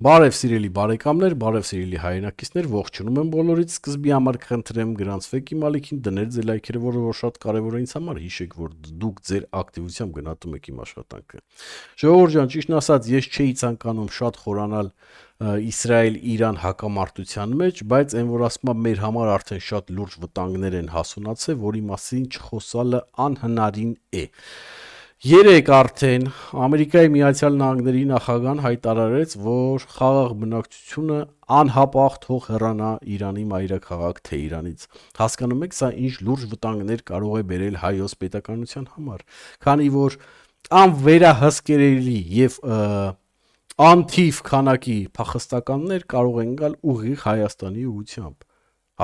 Բարև սիրելի բարեկամներ, բարև սիրելի հայրենակիցներ, ողջունում եմ բոլորից, սկզբի համար կխնդրեմ գրանցվեք իմ ալիքին, դնել ձեր լայքերը, որը շատ կարևոր է ինձ համար, հիշեք, որ դուք ձեր ակտիվությամբ գնահատում եք իմ աշխատանքը։ Ժողովուրդ ջան, ճիշտն ասած, ես չէի ցանկանում շատ խորանալ Իսրայել-Իրան հակամարտության մեջ, բայց այն որ ասում եմ մեր համար արդեն շատ լուրջ վտանգներ են հասունացել, որի մասին չխոսալը անհնարին է։ Երեք արդեն Ամերիկայի Միացյալ Նահանգների նախագահան հայտարարեց, որ խաղաղ բնակչությունը անհապաղ թող հեռանա Իրանի մայրաքաղաք Թեհրանից։ Հասկանում եք, սա ինչ լուրջ վտանգներ կարող է բերել հայոց պետականության համար, քանի որ անվերահսկերելի եւ անթիվ քանակի փախստականներ կարող են գալ ուղիղ Հայաստանի ուղությամբ։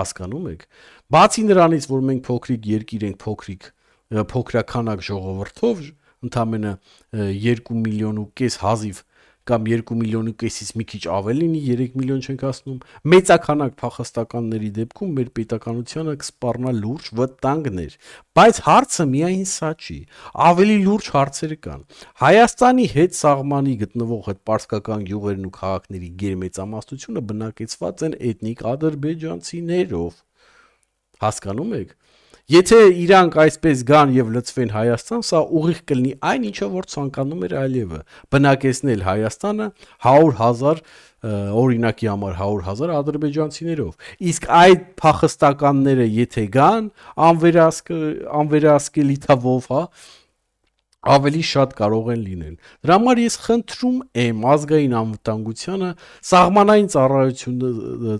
Հասկանում եք։ Բացի նրանից, որ մենք փոքրիկ երկիր ենք, փոքրականակ ժողովրդով, ընդամենը 2 միլիոն ու կես հազիվ կամ 2 միլիոն ու կեսից մի քիչ ավելին, 3 միլիոն չենք ասնում, մեծականակ փախստականների դեպքում մեր պետականությունը կսպառնա լուրջ վտանգներ, բայց հարցը միայն սա չի, ավելի լուրջ հարցեր կան։ Հայաստանի հետ սահմանի գտնվող այդ պարսկական գյուղերն ու քաղաքների գերմեծամասնությունը բնակեցված են էթնիկ ադրբեջանցիներով։ Հասկանում եք։ Եթե իրանք այսպես գան եւ լծվեն Հայաստան, սա ուղիղ կլինի այն ինչը որ ցանկանում էր Ալիևը, բնակեցնել Հայաստանը 100,000 օրինակի համար 100,000 ադրբեջանցիներով։ Իսկ այդ փախստականները եթե գան, անվերահսկելի թվով, ավելի շատ կարող են լինել։ Դրա համար ես խնդրում եմ ազգային անվտանգությանը սահմանային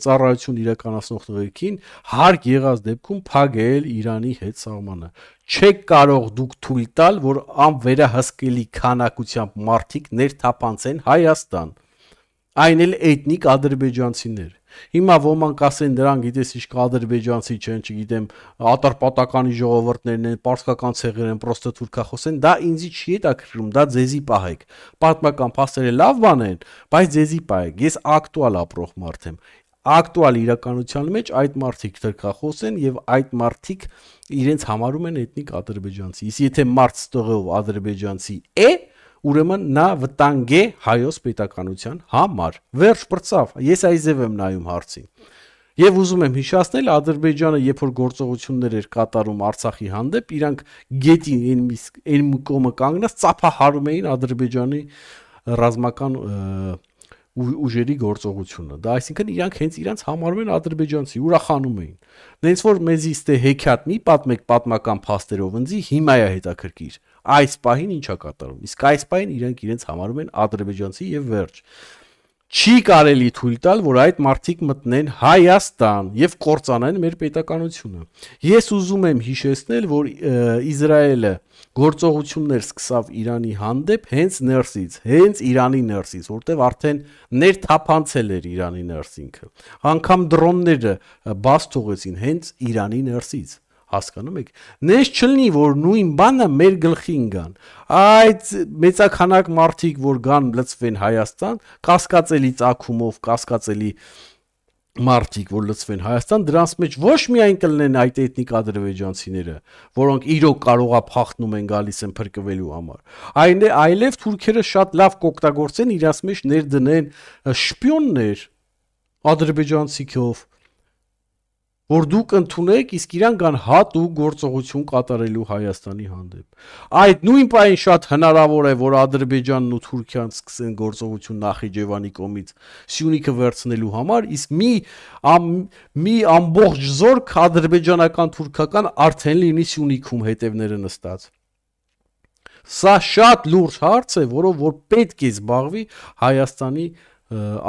ծառայություն իրականացնող տղեկին հարկ եղած դեպքում փակել Իրանի հետ սահմանը։ Չեք կարող դուք թույլ տալ, որ անվերահսկելի քանակությամբ մարդիկ ներթափանցեն Հայաստան, այն էլ էթնիկ ադրբեջանցիներ։ Հիմա ոմանք ասեն դրան գիտես ինչ ադրբեջանցի չեն, չգիտեմ, ատրպատականի ժողովուրդներն են, պարսկական ցեղեր են, պրոստը թուրքախոս են, դա ինձի չի հետաքրքրում, դա ձեզի պահեք։ Պատմական փաստերը լավ բան են, բայց ձեզի պահեք։ Ես ակտուալ ապրող մարդ եմ։ Ակտուալ իրականության մեջ այդ մարդիկ թրքախոս են եւ այդ մարդիկ իրենց համարում են էթնիկ ադրբեջանցի։ Իսկ եթե մարդ ստողով ադրբեջանցի է, ուրեմն նա վտանգ է հայոց պետականության համար։ Վերջ բրծավ, ես այզև եմ նայում հարցին։ Եվ ուզում եմ հիշեցնել, Ադրբեջանը երբ որ գործողություններ էր կատարում Արցախի հանդեպ, իրանք գետի այն կողմը կանգնած ծափահարում էին Ադրբեջանի ռազմական ուժերի գործողությունը։ Դա այսինքն իրանք հենց իրանք համարում են ադրբեջանցի, ուրախանում էին։ Դենց որ մեզի ստե հեքիաթ մի պատմեք պատմական փաստերով, ընձի հիմա է հետաքրքիր։ Այս պահին ինչա կատարում։ Իսկ այս պահին իրանք իրենց համարում են ադրբեջանցի եւ վերջ։ Չի կարելի թույլ տալ, որ այդ մարդիկ մտնեն Հայաստան եւ կործանեն մեր պետականությունը։ Ես ուզում եմ հիշեցնել, որ Իսրայելը գործողություններ սկսավ Իրանի հանդեպ հենց Իրանի ներսից, որտեղ արդեն ներթափանցել էր Իրանի ներսինքը։ Անկամ դրոնները բաց թողեցին հենց Իրանի ներսից։ Հասկանում եք։ Նես չլինի, որ նույն բանը մեր գլխին գան։ Այդ մեծականակ մարդիկ, որ գան լծվեն Հայաստան, կասկածելի ծագումով, կասկածելի մարդիկ, որ լծվեն Հայաստան, դրանց մեջ ոչ միայն կլինեն այդ էթնիկ ադրբեջանցիները, որոնք իրոք կարողա փախնում են գալիս են փրկվելու համար, այլև թուրքերը շատ լավ կօգտագործեն իրաց մեջ ներդնեն շպիոններ ադրբեջանցիքով, որ դուք ընդունեք, իսկ իրան կան հատուկ գործողություն կատարելու Հայաստանի հանդեպ։ Այդ նույն պահին շատ հնարավոր է, որ Ադրբեջանն ու Թուրքիան սկսեն գործողություն Նախիջևանի կողմից Սյունիքը վերցնելու համար, իսկ մի ամբողջ զորք ադրբեջանական թուրքական արդեն լինի Սյունիքում հետևները նստած։ Սա շատ լուրջ հարց է, որով որ պետք է զբաղվի Հայաստանի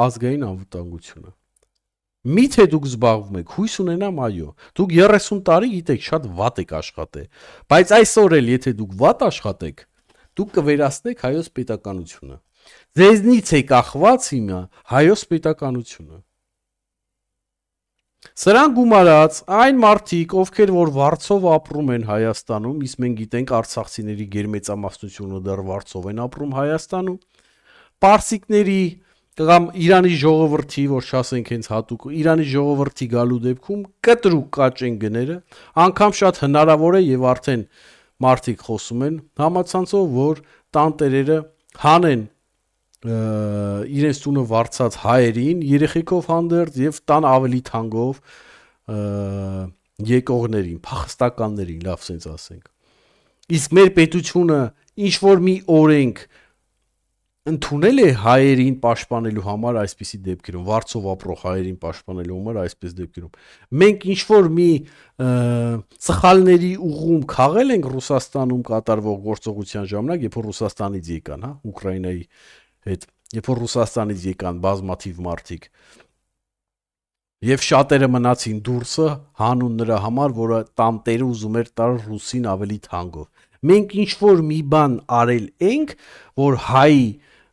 ազգային անվտանգությունը։ Միթե դուք զբաղվում եք, հույս ունենամ, այո, դուք 30 տարի գիտեք շատ վատ եք աշխատել, բայց այսօր էլ եթե դուք վատ աշխատեք, դուք կվերացնեք հայոց պետականությունը։ Ձեզնից է կախված հիմա հայոց պետականությունը։ Սրան գումարած այն մարդիկ, ովքեր որ վարձով ապրում են Հայաստանում, իսկ մենք գիտենք արցախցիների գերմեծամասնությունը դեռ վարձով են ապրում Հայաստանում, պարսիկների կամ Իրանի ժողովրդի, որ շասենք հենց հատուկ Իրանի ժողովրդի գալու դեպքում կտրուկ կաճեն գները, անգամ շատ հնարավոր է եւ արդեն մարդիկ խոսում են համացանցով, որ տանտերերը հանեն իրենց տունը վարձած հայերին երեխեքով հանդերձ եւ տան ավելի թանկով եկողներին, փախստականներին, լավ sense ասենք։ Իսկ մեր պետությունը ինչ որ մի օրենք ընդունել է հայերին պաշտպանելու համար այսպիսի դեպքերում, վարձով ապրող հայերին պաշտպանելու համար այսպես դեպքերում։ Մենք ինչ որ մի սխալների ուղում քաղել ենք Ռուսաստանում կատարվող գործողության ժամանակ, երբ որ Ռուսաստանից եկան, հա, Ուկրաինայի հետ, երբ որ Ռուսաստանից եկան բազմաթիվ մարդիկ։ Եվ շատերը մնացին դուրսը հանուն նրա համար, որը տանտերը ուզում էր տալ ռուսին ավելի թանկով։ Մենք ինչ որ մի բան արել ենք, որ հայ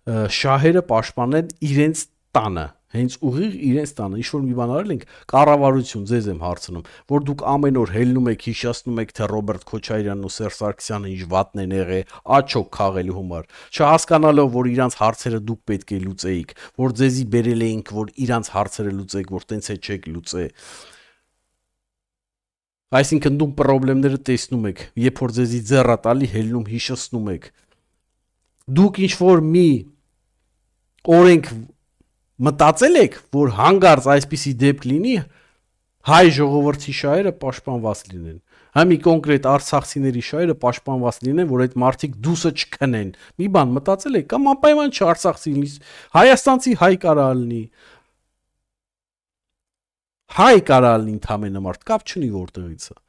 շահերը պաշտպանեն իրենց տանը, հենց ուղիղ իրենց տանը, ինչ որ մի բան արել ենք, կառավարություն ձեզ եմ հարցնում, որ դուք ամեն օր հելնում եք, հիշացնում եք, թե Ռոբերտ Քոչարյանն ու Սերժ Սարգսյանը ինչ վատն են եղել, աչոք քաղելու համար, չհասկանալով, որ իրանց հարցերը դուք պետք է լուծեիք, որ ձեզի բերել էինք, որ իրանց հարցերը լուծեիք, որ տենց է չեք լուծե։ Այսինքն դուք խնդիրները տեսնում եք, երբ որ ձեզի ձեռա տալի հելնում հիշացնում եք։ Դուք ինչ որ մի օրենք մտածել եք, որ հանգարց այսպիսի դեպք լինի, հայ ժողովրդի շահերը պաշտպանված լինեն։ Համի կոնկրետ արցախցիների շահերը պաշտպանված լինեն, որ այդ մարդիկ դուսը չքնեն։ Մի բան մտածել եք, կամ անպայման չարցախցի լինի, հայաստանցի հայ կարա լինի։ Հայ կարա լինի ընդամենը մարդ, կապ չունի որտեղից է։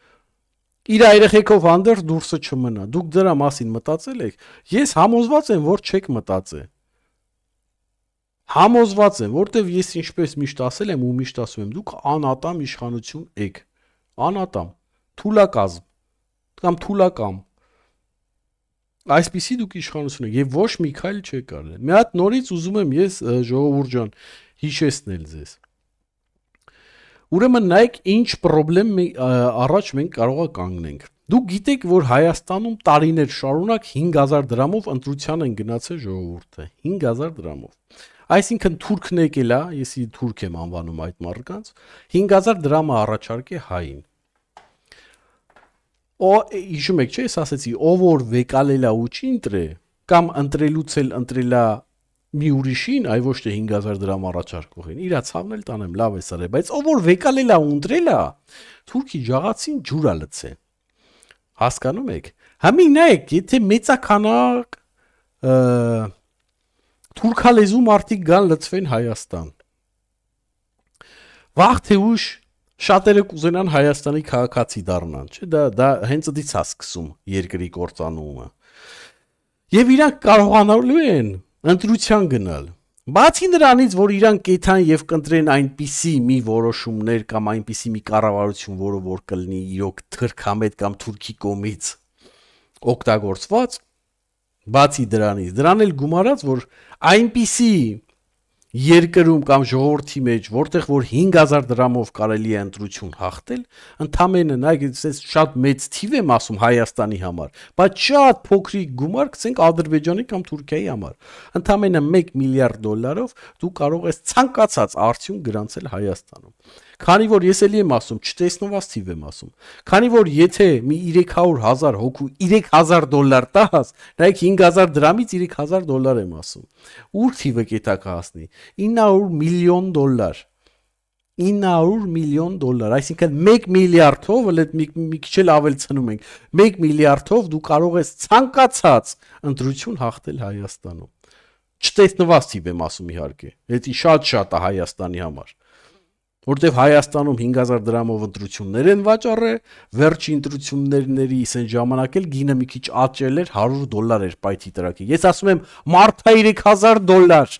Իր երեխեքով հանդերձ դուրսը չմնա։ Դուք դրա մասին մտածել եք։ Ես համոզված եմ, որ չեք մտածել։ Համոզված եմ, որտեվ ես ինչպես միշտ ասել եմ ու միշտ ասում եմ, դուք անատամ իշխանություն եք, անատամ, թուլակազմ կամ թուլակամ, այսպիսի դուք իշխանություն եք եւ ոչ մի քայլ չեք արել։ Մի հատ նորից ուզում եմ ես ժողովուրդ ջան հիշեցնել ձեզ։ Ուրեմն նայեք ինչ խնդրեմ առաջ մենք կարող է կանգնենք։ Դուք գիտեք, որ Հայաստանում տարիներ շարունակ 5000 դրամով ընտրության են գնացել ժողովուրդը, 5000 դրամով։ Այսինքն թուրքն եկել է, ես թուրք եմ անվանում այդ մարդկանց, 5000 դրամը առաջարկ է հային։ Հիշում եք, չէ՞, ես ասացի, ով որ վեկալելա ու չի ընտրե, կամ ընտրելուց էլ ընտրելա մի ուրիշին, այ ոչ թե 5000 դրամ առաջարկողին, իրա ցավն էլ տանեմ, լավ է սարե, բայց ով որ վեկալելա ու ընտրելա, թուրքի ջաղացին ջուրա լցե։ Հասկանում եք։ Համի նայեք, եթե մեծականակ թուրքալեզու մարդիկ գան լծվեն Հայաստան։ Վաղ թե ուշ շատերը կուզենան Հայաստանի քաղաքացի դառնան, չէ՞, դա հենց դից է սկսում երկրի կործանումը։ Եվ իրանք կարողանալու են ընտրության գնալ։ Բացի նրանից, որ իրանք կեթան եւ կընտրեն այնպիսի մի որոշումներ կամ այնպիսի մի կառավարություն, որը որ կլինի իրոք թրքամետ կամ թուրքի կողմից օգտագործված, բացի դրանից, դրան էլ գումարած, որ այնպիսի երկրում կամ ժողովրդի մեջ, որտեղ որ 5000 դրամով կարելի է ընտրություն հաղթել, ընդամենը նայեք, ես շատ մեծ թիվ եմ ասում Հայաստանի համար, բայց շատ փոքրիկ գումար գցենք Ադրբեջանի կամ Թուրքիայի համար։ Ընդամենը 1 միլիարդ դոլարով դու կարող ես ցանկացած արդյունք գրանցել Հայաստանում։ Քանի որ ես էլի եմ ասում, չտեսնված թիվ եմ ասում։ Քանի որ եթե մի 300,000 հոգու 3000 դոլար տաս, նայեք 5000 դրամից 3000 դոլար եմ ասում։ Ուր թիվը կետա կհասնի։ 900 միլիոն դոլար։ 900 միլիոն դոլար, այսինքն 1 միլիարդով, մի քիչ էլ ավելցնում ենք, 1 միլիարդով դու կարող ես ցանկացած ընտրություն հաղթել Հայաստանում։ Չտեսնված թիվ եմ ասում իհարկե։ Դա շատ է Հայաստանի համար։ Որտեվ Հայաստանում 5000 դրամով ընտրություններ են վաճառել, վերջի ընտրությունների այն ժամանակ էլ գինը մի քիչ աճել էր, $100 էր պայթի տրակի։ Ես ասում եմ, մարդա 3000 դոլար։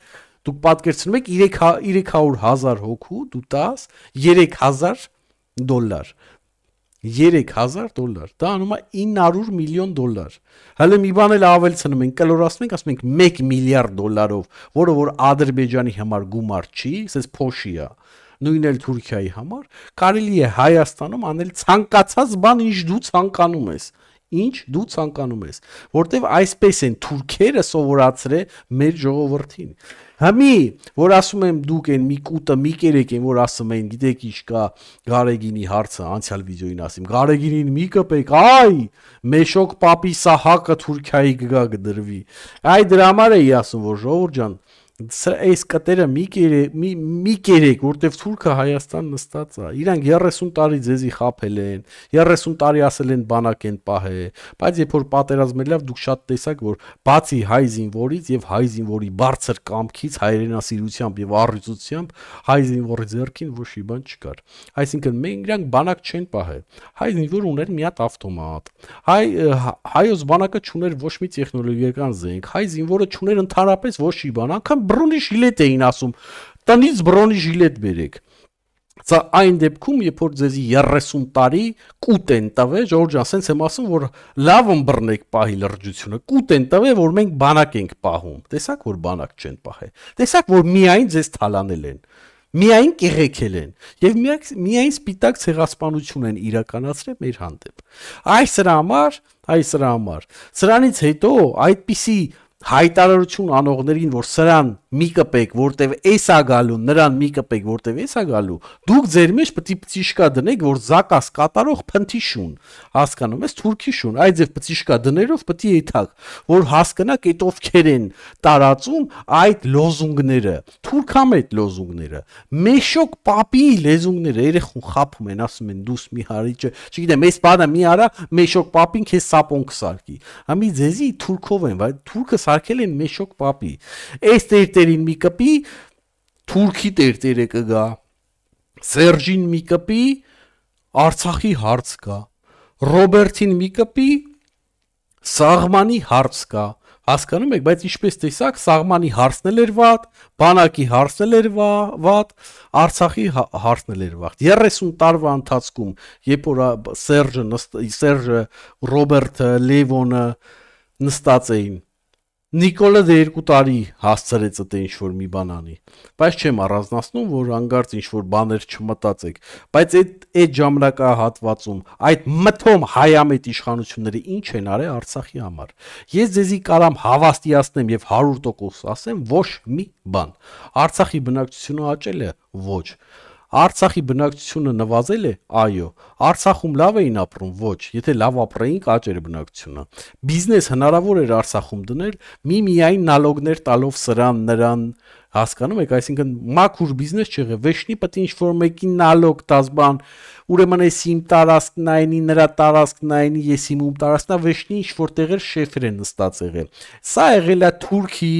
Դուք պատկերացնում եք 300,000 հոգու դու տաս 3000 դոլար։ 3000 դոլար, դա անում է 900 միլիոն դոլար։ Հələ մի բան էլ ավելցնում ենք, կլորացնում ենք, ասում ենք 1 միլիարդ դոլարով, որը որ Ադրբեջանի համար գումար չի, ասես փոշի է, նույնն էլ Թուրքիայի համար, կարելի է Հայաստանում անել ցանկացած բան, ինչ դու ցանկանում ես, որտեվ այսպես են թուրքերը սովորացրել մեր ժողովրդին։ Համի, որ ասում եմ դուք են մի կուտը մի կերեք են, որ ասում են, գիտեք ինչ կա Գարեգինի հարցը, անցյալ վիդեոին ասեմ, Գարեգինին մի կպեք, այ, Մեշոկ պապի Սահակը Թուրքիայի գգա գդրվի։ Այ դրա համար էի ասում, որ ժողովուրդ ջան, Այս կտերը մի կերեք, որտեվ թուրքը Հայաստան նստած է։ Իրանք 30 տարի ձեզի խափել են, 30 տարի ասել են բանակ են պահե, բայց երբ որ պատերազմել ավ դուք շատ տեսաք, որ բացի հայ զինվորից եւ հայ զինվորի բարձր կամքից, հայրենասիրությամբ եւ առյուծությամբ հայ զինվորի ձեռքին ոչ մի բան չկար։ Այսինքն մենք իրանք բանակ չեն պահել։ Հայ զինվորը ուներ մի հատ ավտոմատ։ Հայոց բանակը չուներ ոչ մի տեխնոլոգիական զենք։ Հայ զինվորը չուներ ընդհանրապես ոչ մի բան, անգամ բռոնի ժիլետ էին ասում, տնից բռոնի ժիլետ բերեք։ Սա այն դեպքում, երբ որ ձեզի 30 տարի կուտ են տվել, Ժորժ ջան, ասենց եմ ասում, որ լավ ըմբռնեք պահի լրջությունը, կուտ են տվել, որ մենք բանակ ենք պահում։ Տեսաք, որ բանակ չեն պահել։ Տեսաք, որ միայն ձեզ թալանել են։ Միայն կեղեքել են եւ միայն սպիտակ ցեղասպանություն են իրականացրել մեր հանդեպ։ Սրա համար սրանից հետո այդպիսի հայտարարություն անողներին, որ սրան մի կպեք, որտեվ էսա գալու, նրան մի կպեք, որտեվ էսա գալու, դուք ձեր մեջ պետք է պտիշկա դնեք, որ զակաս կատարող փնթի շուն, հասկանում ես, թուրքի շուն, այդ ձև պտիշկա դներով պետք է եթակ, որ հասկանաք այդ ովքեր են տարածում այդ լոզունգները, թուրքամետ լոզունգները, մեշոկ պապի լեզունգները, երեխուն խափում են, ասում են դուս մի հարիճը, չգիտեմ, այս բանը մի արա, մեշոկ պապին քեզ սապոն կսարքի, ամի ձեզի թուրքով են, բայց թուրքը սարքել են մեշոկ պապի, այս տերտերին մի կպի, թուրքի տերտերը կգա, Սերժին մի կպի, Արցախի հարց կա, Ռոբերտին մի կպի, Սաղմանի հարց կա, հասկանում եք, բայց ինչպես տեսակ, Սաղմանի հարցն էլ էր վատ, բանակի հարցն էլ էր վատ, Արցախի հարցն էլ էր վատ, 30 տարվա ընթացքում, երբ որ Սերժը, Ռոբերտը, Լևոնը նստած էին, Նիկոլը 2 տարի հասցրեց այդ ինչ-որ մի բան անի, բայց չեմ առանձնացնում, որ անգարց ինչ-որ բաներ չմտածեք, բայց այդ ժամանակահատվածում այդ մթոմ հայամետ իշխանությունները ինչ են արել Արցախի համար։ Ես ձեզի կարամ հավաստիացնեմ եւ 100% ասեմ, ոչ մի բան։ Արցախի բնակչությունը աճել է, ոչ։ Արցախի բնակչությունը նվազել է, այո, Արցախում լավ էին ապրում, ոչ, եթե լավ ապրեին կաճեր բնակչությունը, բիզնես հնարավոր էր Արցախում դնել, միայն նալոգներ տալով սրան, նրան, հասկանում եք, այսինքն մաքուր բիզնես չեղե, վեշնի պետք է ինչ-որ մեկին նալոգ տաս բան, ուրեմն ես իմ տարածքն այնի, նրա տարածքն այնի, ես իմ տարածքն վեշնի ինչ-որ տեղեր շեֆեր են նստած եղել։ Սա եղել է Թուրքի,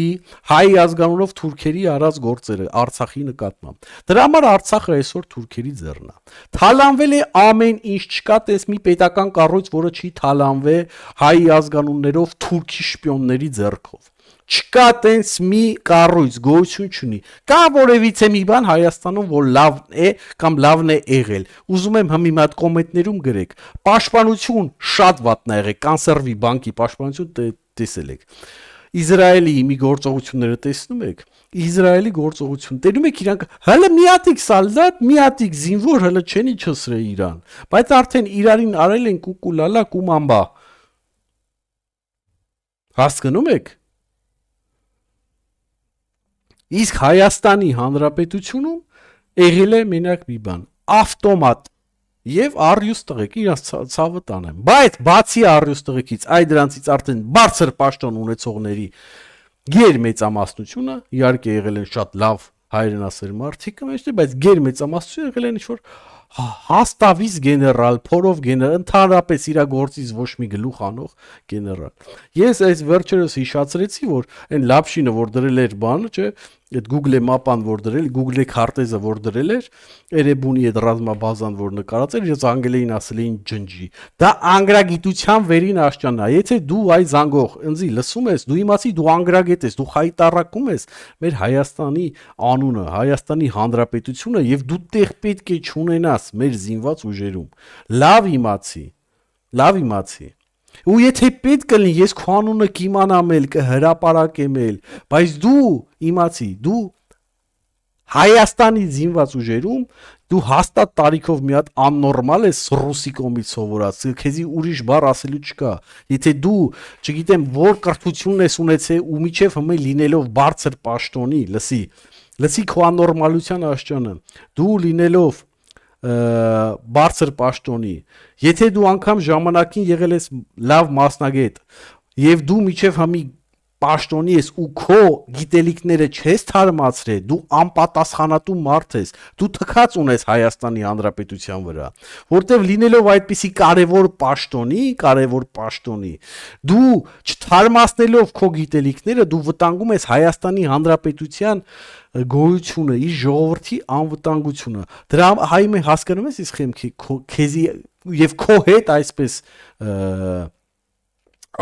հայ ազգանունով թուրքերի արած գործերը Արցախի նկատմամբ։ Դրա համար Արցախը այսօր թուրքերի ձեռն է։ Թալանվել է ամեն ինչ, չկա տես մի պետական կառույց, որը չի թալանվել հայ ազգանուններով թուրքի շպիոնների ձեռքով։ Չկա տենց մի կառույց գոյություն չունի։ Կա որևիցե մի բան Հայաստանում, որ լավն է կամ լավն է եղել։ Ուզում եմ հիմա այդ կոմենտներում գրեք։ Պաշտպանություն շատ վատն է եղել, կանսերվի բանկի պաշտպանություն տեսել եք։ Իսրայելի մի գործողությունները տեսնում եք։ Իսրայելի գործողություն տենում եք իրանք հələ միատիկ սալդատ, միատիկ զինվոր հələ չեն իջեցրել Իրան, բայց արդեն իրարին արել են կուկուլալա կումամբա։ Հասկանում եք։ Իսկ Հայաստանի Հանրապետությունում եղել է մենակ մի բան, ավտոմատ եւ առյուծ տղեկ իրանց ցավը տանեմ, բայց բացի առյուծ տղեկից այ դրանցից արդեն բարձր պաշտոն ունեցողների գերմեծամասնությունը իհարկե եղել են շատ լավ հայրենասեր մարդիկ, բայց գերմեծամասնությունը եղել են ինչ-որ հաստավից գեներալ, փորով գեներալ, ընդհանրապես իր գործից ոչ մի գլուխ անող գեներալ։ Ես այս վերջերս հիշացրեցի, որ այն լապշինը, որ դրել էր բանը, չէ, այդ Google մապան, որ դրել, Google քարտեզը, որ դրել էր, Էրեբունի այդ ռազմաբազան, որ նկարած էր, ես անգլերեն ասել էին ջնջի։ Դա անգրագիտության վերին աշճանն է։ Եթե դու այ զանգող ընձի լսում ես, դու իմացի դու անգրագետ ես, դու խայտարակում ես մեր Հայաստանի անունը, Հայաստանի Հանրապետությունը եւ դու տեղ պետք է չունենաս մեր զինված ուժերում։ Լավ իմացի։ Ու եթե պետք կլինի, ես քո անունը կիմանամ էլ, կհրապարակեմ էլ, բայց դու իմացի, դու Հայաստանի զինված ուժերում դու հաստատ տարիքով մի հատ աննորմալ ես ռուսի կողմից սովորած, քեզի ուրիշ բառ ասելու չկա։ Եթե դու, չգիտեմ, որ կրթությունն ես ունեցել ու միջև հիմա լինելով բարձր պաշտոնի, լսի քո աննորմալության աշճանը, դու լինելով բարձր պաշտոնի, եթե դու անգամ ժամանակին եղել ես լավ մասնագետ եւ դու միջև համի պաշտոնի ես ու քո գիտելիքները չես թարմացրել, դու անպատասխանատու մարդ ես, դու թքած ունես Հայաստանի Հանրապետության վրա, որտեվ լինելով այդպիսի կարևոր պաշտոնի, դու չթարմացնելով քո գիտելիքները, դու վտանգում ես Հայաստանի Հանրապետության գոյությունը, իր ժողովրդի անվտանգությունը։ Դրա հայ մենք հասկանում ես իսկ խեմքի քեզի եւ քո հետ այսպես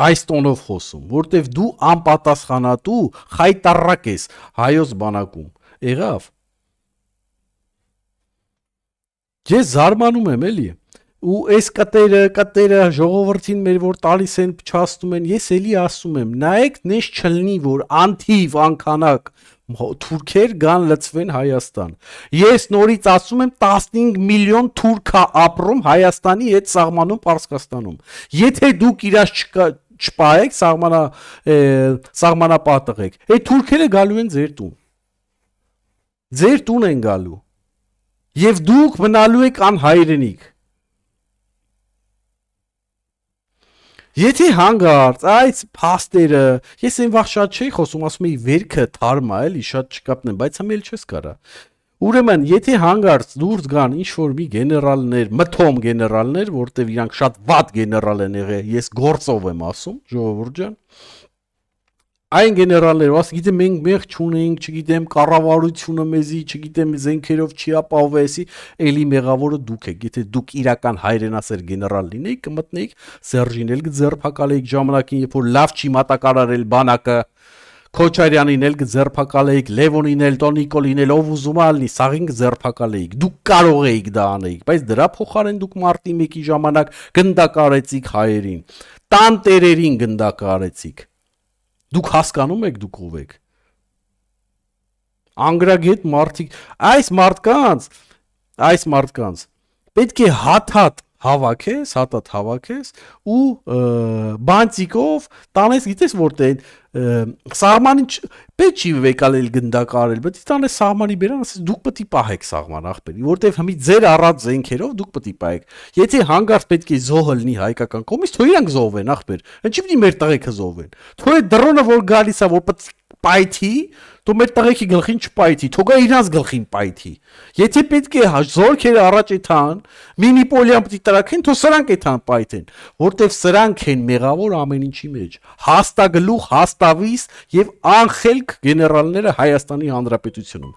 այս տոնով խոսում, որտեվ դու անպատասխանատու խայտարակ ես հայոց բանակում։ Եղավ։ Ես զարմանում եմ էլի։ Ու այս կտերը ժողովրդին մեր որ տալիս են փչացնում են, ես էլի ասում եմ, նայեք նես չլնի որ անթիվ անքանակ թուրքեր գան լծվեն Հայաստան։ Ես նորից ասում եմ 15 միլիոն թուրք է ապրում Հայաստանի հետ սահմանում Պարսկաստանում։ Եթե դուք իրաց չպահեք, սահմանապատղեք, այդ թուրքերը գալու են ձեր տուն։ Ձեր տուն են գալու։ Եվ դուք մնալու եք անհայրենիք։ Եթե հանգարց այս փաստերը, ես այն վաղ շատ չէի խոսում, ասում էի վերքը թարմա էլի, շատ չկապնեմ, բայց համ էլ չես կարա։ Ուրեմն, եթե հանգարց դուրս գան ինչ-որ մի գեներալներ, մթոմ գեներալներ, որտեվ իրանք շատ վատ գեներալ են եղել, ես գործով եմ ասում, ժողովուրդ ջան, այն գեներալները, ասում գիտեմ մենք չունենք, չգիտեմ կառավարությունը մեզի, չգիտեմ զենքերով չի ապահովեսի, էլի մեղավորը դուք եք, եթե դուք իրական հայրենասեր գեներալ լինեիք, կմտնեիք Սերժին էլ կձերբակալեիք ժամանակին, երբ որ լավ չի մատակարարել բանակը, Քոչարյանին էլ կձերբակալեիք, Լևոնին էլ, Տոնիկոլին էլ, ով ուզում է լինի, սաղին կձերբակալեիք, դուք կարող էիք դա անեիք, բայց դրա փոխարեն դուք մարտի 1-ի ժամանակ գնդակարեցիք հայերին, տան տերերին գնդակարեցիք։ Դուք հասկանում եք դուք ով եք։ Անգրագետ մարդիկ, այս մարդկանց պետք է հատ հավաքես ու բանտիկով տանես, գիտես որտե սահմանին պետք չի վեկալել գնդակարել, բայց տանես սահմանի բերան, ասես դուք պետք է պահեք սահման ախպերի, որտեվ հիմի ձեր առած զենքերով դուք պետք է պահեք։ Եթե հանգարց պետք է զոհը լինի հայկական կողմից, թող իրանք զոհվեն ախպեր։ Ինչի՞ պիտի մեր տղեկը զոհվեն։ Թող այդ դրոնը որ գալիս է, որ պետք պայթի, դու մեր տղեկի գլխին չպայթի, թողա իրանց գլխին պայթի։ Եթե պետք է զորքերը առաջ եթան, մինիպոլիան պիտի տրաքեն, թող սրանք եթան պայթեն, որտեվ սրանք են մեղավոր ամեն ինչի մեջ։ Հաստագլուխ, հաստավիս եւ անխելք գեներալները Հայաստանի Հանրապետությունում։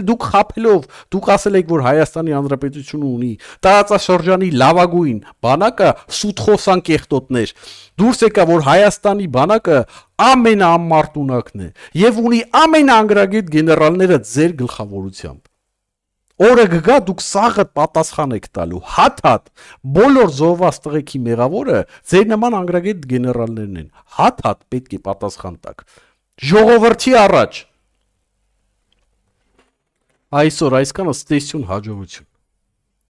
Դուք խափելով, դուք ասել եք, որ Հայաստանի Հանրապետությունը ունի տարածաշրջանի լավագույն բանակը սուտխոսան կեղտոտներ։ Դուրս եկա, որ Հայաստանի բանակը ամենաամարտունակն է եւ ունի ամենաանգրագետ գեներալները ձեր գլխավորությամբ։ Օրը գա դուք սաղը պատասխան եք տալու, հատ բոլոր զոհված տղեկի մեղավորը ձեր նման անգրագետ գեներալներն են, հատ պետք է պատասխան տաք։ Ժողովրդի առաջ։ Այսօր այսքանը, ստեսյուն, հաջողություն։